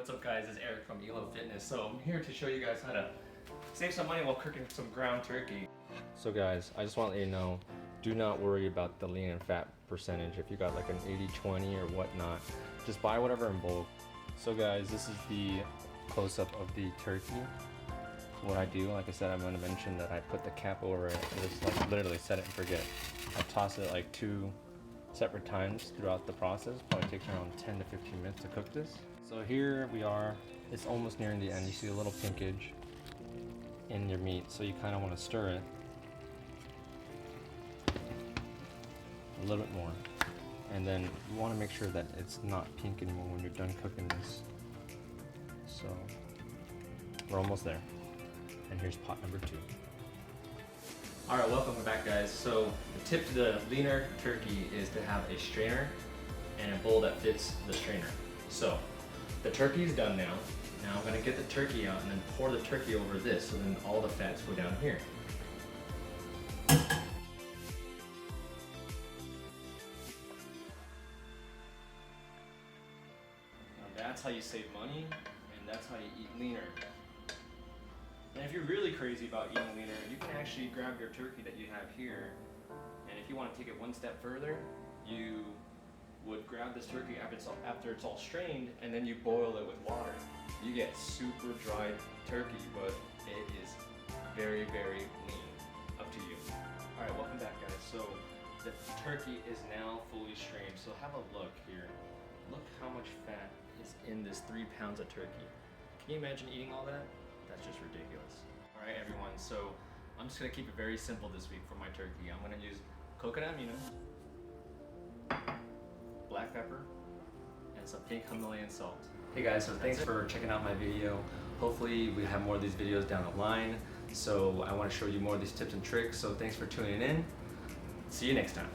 What's up guys, it's Eric from Elo Fitness. So I'm here to show you guys how to save some money while cooking some ground turkey. So guys, I just want to let you know, do not worry about the lean and fat percentage. If you got like an 80-20 or whatnot, just buy whatever in bulk. So guys, this is the close-up of the turkey. What I do, like I said, I'm going to mention that I put the cap over it and just like literally set it and forget. I toss it like 2 separate times throughout the process. Probably takes around 10 to 15 minutes to cook this. So here we are, it's almost nearing the end. You see a little pinkage in your meat, so you kind of want to stir it a little bit more. And then you want to make sure that it's not pink anymore when you're done cooking this. So we're almost there. And here's pot number 2. Alright, welcome back guys. So the tip to the leaner turkey is to have a strainer and a bowl that fits the strainer. So the turkey is done now. Now I'm going to get the turkey out and then pour the turkey over this, so then all the fats go down here. Now that's how you save money, and that's how you eat leaner. And if you're really crazy about eating leaner, you can actually grab your turkey that you have here, and if you want to take it one step further, you would grab this turkey after it's all strained, and then you boil it with water. You get super dry turkey, but it is very, very lean. Up to you. Alright, welcome back guys. So the turkey is now fully strained, so have a look here. Look how much fat is in this 3 pounds of turkey. Can you imagine eating all that? That's just ridiculous. Alright everyone, so I'm just going to keep it very simple this week for my turkey. I'm going to use coconut aminos, black pepper, and some pink Himalayan salt. Hey guys, so thanks for checking out my video. Hopefully we have more of these videos down the line. So I want to show you more of these tips and tricks. So thanks for tuning in. See you next time.